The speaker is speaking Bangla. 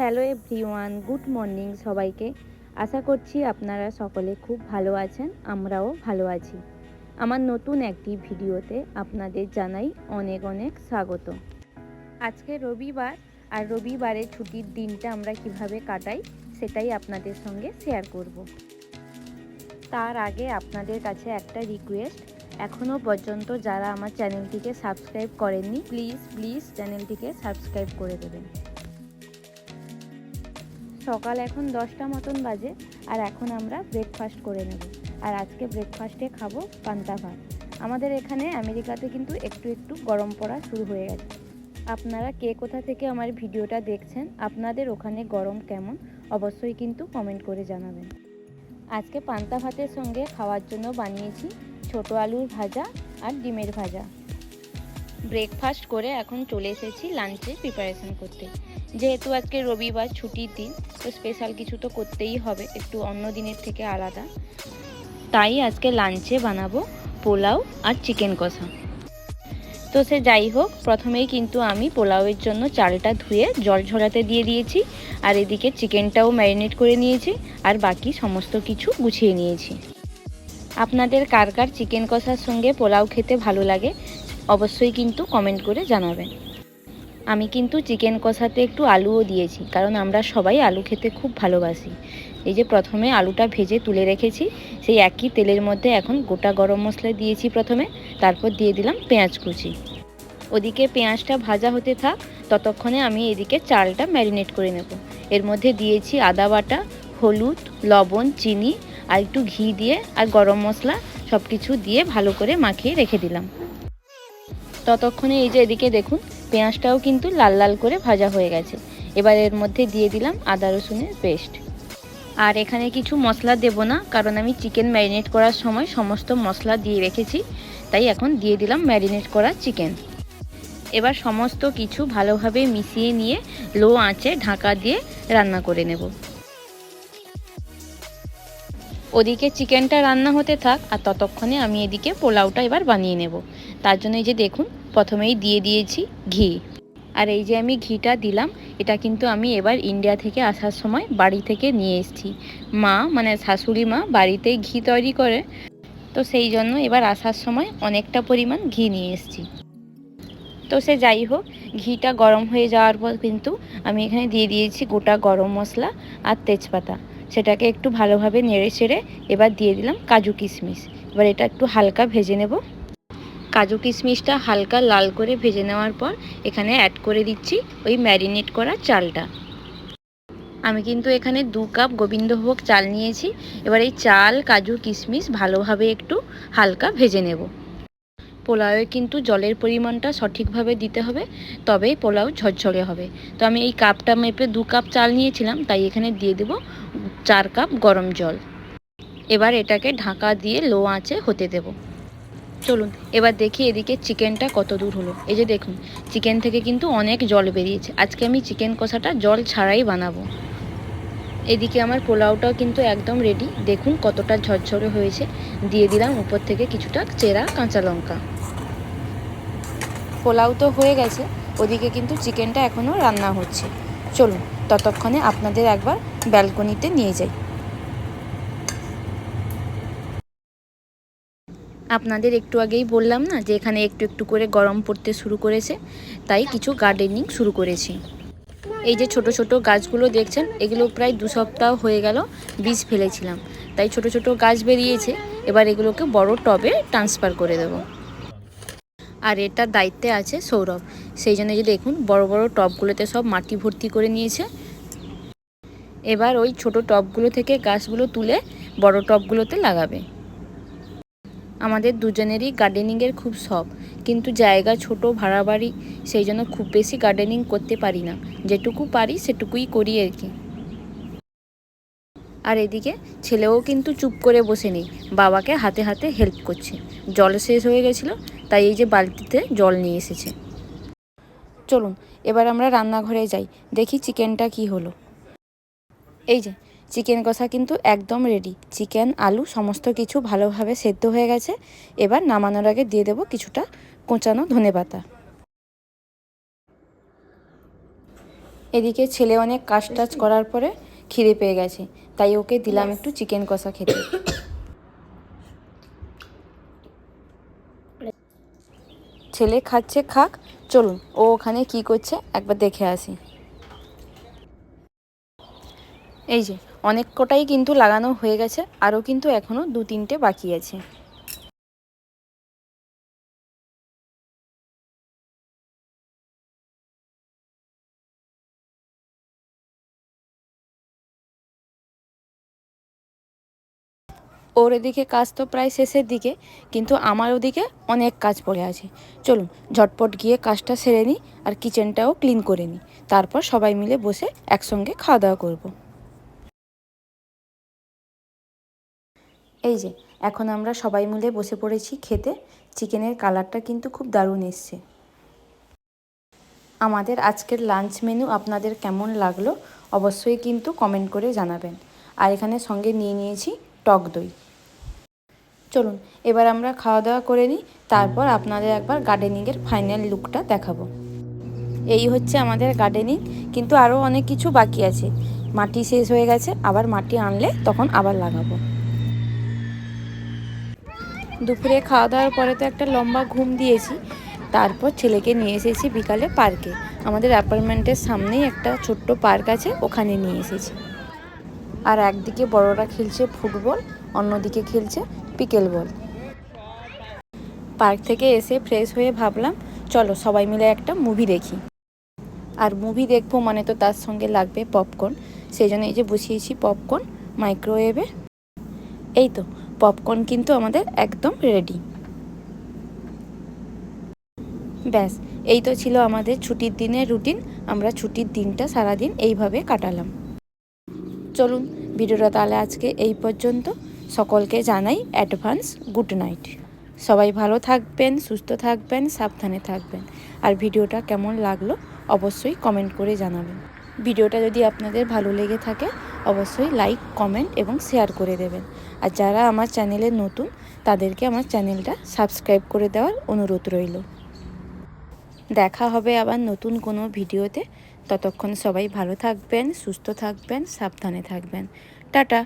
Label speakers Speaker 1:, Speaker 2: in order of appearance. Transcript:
Speaker 1: হ্যালো এভরিওয়ান, গুড মর্নিং সবাইকে। আশা করছি আপনারা সকলে খুব ভালো আছেন, আমরাও ভালো আছি। আমার নতুন একটি ভিডিওতে আপনাদের জানাই অনেক অনেক স্বাগত। আজকে রবিবার, আর রবিবারের ছুটির দিনটা আমরা কিভাবে কাটাই সেটাই আপনাদের সঙ্গে শেয়ার করব। তার আগে আপনাদের কাছে একটা রিকোয়েস্ট, এখনও পর্যন্ত যারা আমার চ্যানেলটিকে সাবস্ক্রাইব করেননি প্লিজ চ্যানেলটিকে সাবস্ক্রাইব করে দেবেন। সকাল এখন 10টা মতন বাজে, আর এখন আমরা ব্রেকফাস্ট করে নেব। আর আজকে ব্রেকফাস্টে খাবো পান্তা ভাত। আমাদের এখানে আমেরিকাতে কিন্তু একটু একটু গরম পড়া শুরু হয়ে গেছে। আপনারা কে কোথা থেকে আমার ভিডিওটা দেখছেন, আপনাদের ওখানে গরম কেমন অবশ্যই কিন্তু কমেন্ট করে জানাবেন। আজকে পান্তা ভাতের সঙ্গে খাওয়ার জন্য বানিয়েছি ছোট আলুর ভাজা আর ডিমের ভাজা। ব্রেকফাস্ট করে এখন চলে এসেছি লাঞ্চে প্রিপারেশন করতে। যেহেতু আজকে রবিবার ছুটির দিন, তো স্পেশাল কিছু তো করতেই হবে, একটু অন্য দিনের থেকে আলাদা। তাই আজকে লাঞ্চে বানাবো পোলাও আর চিকেন কষা। তো সে যাই হোক, প্রথমেই কিন্তু আমি পোলাওয়ের জন্য চালটা ধুয়ে জল ঝরাতে দিয়ে দিয়েছি, আর এদিকে চিকেনটাও ম্যারিনেট করে নিয়েছি, আর বাকি সমস্ত কিছু গুছিয়ে নিয়েছি। আপনাদের কার কার চিকেন কষার সঙ্গে পোলাও খেতে ভালো লাগে অবশ্যই কিন্তু কমেন্ট করে জানাবেন। আমি কিন্তু চিকেন কষাতে একটু আলুও দিয়েছি, কারণ আমরা সবাই আলু খেতে খুব ভালোবাসি। এই যে প্রথমে আলুটা ভেজে তুলে রেখেছি, সেই একই তেলের মধ্যে এখন গোটা গরম মশলা দিয়েছি প্রথমে, তারপর দিয়ে দিলাম পেঁয়াজ কুচি। ওদিকে পেঁয়াজটা ভাজা হতে থাক, ততক্ষণে আমি এদিকে চালটা ম্যারিনেট করে নেব। এর মধ্যে দিয়েছি আদা বাটা, হলুদ, লবণ, চিনি আর একটু ঘি দিয়ে আর গরম মশলা সব কিছু দিয়ে ভালো করে মাখিয়ে রেখে দিলাম। ততক্ষণে এই যে এদিকে দেখুন পেঁয়াজটাও কিন্তু লাল লাল করে ভাজা হয়ে গেছে। এবার এর মধ্যে দিয়ে দিলাম আদা রসুনের পেস্ট। আর এখানে কিছু মশলা দেব না, কারণ আমি চিকেন ম্যারিনেট করার সময় সমস্ত মশলা দিয়ে রেখেছি। তাই এখন দিয়ে দিলাম ম্যারিনেট করা চিকেন। এবার সমস্ত কিছু ভালোভাবে মিশিয়ে নিয়ে লো আঁচে ঢাকা দিয়ে রান্না করে নেব। ওদিকে চিকেনটা রান্না হতে থাক, আর ততক্ষণে আমি এদিকে পোলাওটা এবার বানিয়ে নেব। তার জন্য এই যে দেখুন প্রথমেই দিয়ে দিয়েছি ঘি। আর এই যে আমি ঘিটা দিলাম, এটা কিন্তু আমি এবার ইন্ডিয়া থেকে আসার সময় বাড়ি থেকে নিয়ে এসেছি। মা মানে শাশুড়ি মা বাড়িতেই ঘি তৈরি করে, তো সেই জন্য এবার আসার সময় অনেকটা পরিমাণ ঘি নিয়ে এসেছি। তো সে যাই হোক, ঘিটা গরম হয়ে যাওয়ার পর কিন্তু আমি এখানে দিয়ে দিয়েছি গোটা গরম মশলা আর তেজপাতা। সেটাকে একটু ভালোভাবে নেড়ে চেড়ে এবার দিয়ে দিলাম কাজু কিশমিশ। এবার এটা একটু হালকা ভেজে নেব। কাজু কিশমিশটা হালকা লাল করে ভেজে নেওয়ার পর এখানে অ্যাড করে দিচ্ছি ওই ম্যারিনেট করা চালটা। আমি কিন্তু এখানে 2 কাপ গোবিন্দভোগ চাল নিয়েছি। এবার এই চাল, কাজু, কিশমিশ ভালোভাবে একটু হালকা ভেজে নেব। পোলাওয়ে কিন্তু জলের পরিমাণটা সঠিকভাবে দিতে হবে, তবেই পোলাও ঝরঝরে হবে। তো আমি এই কাপটা মেপে 2 কাপ চাল নিয়েছিলাম, তাই এখানে দিয়ে দেব 4 কাপ গরম জল। এবার এটাকে ঢাকা দিয়ে লো আঁচে হতে দেব। চলুন এবার দেখি এদিকে চিকেনটা কত দূর হলো। এই যে দেখুন চিকেন থেকে কিন্তু অনেক জল বেরিয়েছে। আজকে আমি চিকেন কষাটা জল ছাড়াই বানাবো। এদিকে আমার পোলাওটাও কিন্তু একদম রেডি, দেখুন কতটা ঝরঝরে হয়েছে। দিয়ে দিলাম উপর থেকে কিছুটা চেরা কাঁচা লঙ্কা। পোলাও তো হয়ে গেছে, ওদিকে কিন্তু চিকেনটা এখনও রান্না হচ্ছে। চলুন ততক্ষণে আপনাদের একবার ব্যালকনিতে নিয়ে যাই। আপনাদের একটু আগেই বললাম না যে এখানে একটু একটু করে গরম পড়তে শুরু করেছে, তাই কিছু গার্ডেনিং শুরু করেছি। এই যে ছোট ছোট গাছগুলো দেখছেন, এগুলো প্রায় 2 সপ্তাহ হয়ে গেল বীজ ফেলেছিলাম, তাই ছোট ছোট গাছ বেরিয়েছে। এবার এগুলোকে বড় টবে ট্রান্সফার করে দেব। আর এটার দায়িত্বে আছে সৌরভ, সেই জন্য যে দেখুন বড় বড় টবগুলোতে সব মাটি ভর্তি করে নিয়েছে। এবার ওই ছোট টবগুলো থেকে গাছগুলো তুলে বড় টবগুলোতে লাগাবে। আমাদের দুজনেরই গার্ডেনিংয়ের খুব শখ, কিন্তু জায়গা ছোট, ভাড়া বাড়ি, সেই জন্য খুব বেশি গার্ডেনিং করতে পারি না। যেটুকু পারি সেটুকুই করি আর কি। আর এদিকে ছেলেও কিন্তু চুপ করে বসে নেই, বাবাকে হাতে হাতে হেল্প করছে। জল শেষ হয়ে গেছিলো, তাই এই যে বালতিতে জল নিয়ে এসেছে। চলুন এবার আমরা রান্নাঘরে যাই, দেখি চিকেনটা কি হলো। এই যে চিকেন কষা কিন্তু একদম রেডি। চিকেন, আলু সমস্ত কিছু ভালোভাবে সেদ্ধ হয়ে গেছে। এবার নামানোর আগে দিয়ে দেবো কিছুটা কোঁচানো ধনেপাতা। এদিকে ছেলে অনেক কাজ টাজ করার পরে খিদে পেয়ে গেছে, তাই ওকে দিলাম একটু চিকেন কষা খেতে। ছেলে খাচ্ছে খাক, চলুন ও ওখানে কি করছে একবার দেখে আসি। এই যে অনেক কটাই কিন্তু লাগানো হয়ে গেছে, আরও কিন্তু এখনও 2-3টে বাকি আছে। ওর এদিকে কাজ তো প্রায় শেষের দিকে, কিন্তু আমার ওদিকে অনেক কাজ পড়ে আছে। চলুন ঝটপট গিয়ে কাজটা সেরে নিই আর কিচেনটাও ক্লিন করে নিই, তারপর সবাই মিলে বসে একসঙ্গে খাওয়া দাওয়া করব। এই যে এখন আমরা সবাই মিলে বসে পড়েছি খেতে। চিকেনের কালারটা কিন্তু খুব দারুণ এসছে। আমাদের আজকের লাঞ্চ মেনু আপনাদের কেমন লাগলো অবশ্যই কিন্তু কমেন্ট করে জানাবেন। আর এখানে সঙ্গে নিয়ে নিয়েছি টক দই। চলুন এবার আমরা খাওয়া দাওয়া করে নিই, তারপর আপনাদের একবার গার্ডেনিংয়ের ফাইনাল লুকটা দেখাবো। এই হচ্ছে আমাদের গার্ডেনিং, কিন্তু আরও অনেক কিছু বাকি আছে। মাটি শেষ হয়ে গেছে, আবার মাটি আনলে তখন আবার লাগাবো। দুপুরে খাওয়া দাওয়ার পরে তো একটা লম্বা ঘুম দিয়েছি, তারপর ছেলেকে নিয়ে এসেছি বিকালে পার্কে। আমাদের অ্যাপার্টমেন্টের সামনেই একটা ছোট্ট পার্ক আছে, ওখানে নিয়ে এসেছি। আর একদিকে বড়রা খেলছে ফুটবল, অন্যদিকে খেলছে পিকেল বল। পার্ক থেকে এসে ফ্রেশ হয়ে ভাবলাম চলো সবাই মিলে একটা মুভি দেখি। আর মুভি দেখবো মানে তো তার সঙ্গে লাগবে পপকর্ন, সেই জন্য এই যে বসিয়েছি পপকর্ন মাইক্রোওয়েভে। এই তো পপকর্ন কিন্তু আমাদের একদম রেডি। ব্যাস, এই তো ছিল আমাদের ছুটির দিনের রুটিন। আমরা ছুটির দিনটা সারাদিন এইভাবে কাটালাম। চলুন ভিডিওটা তাহলে আজকে এই পর্যন্ত। সকলকে জানাই অ্যাডভান্স গুড নাইট। সবাই ভালো থাকবেন, সুস্থ থাকবেন, সাবধানে থাকবেন। আর ভিডিওটা কেমন লাগলো অবশ্যই কমেন্ট করে জানাবেন। ভিডিওটা যদি আপনাদের ভালো লেগে থাকে অবশ্যই লাইক, কমেন্ট এবং শেয়ার করে দেবেন। আর যারা আমার চ্যানেলে নতুন তাদেরকে আমার চ্যানেলটা সাবস্ক্রাইব করে দেওয়ার অনুরোধ রইল। দেখা হবে আবার নতুন কোনো ভিডিওতে। ততক্ষণ সবাই ভালো থাকবেন, সুস্থ থাকবেন, সাবধানে থাকবেন। টাটা।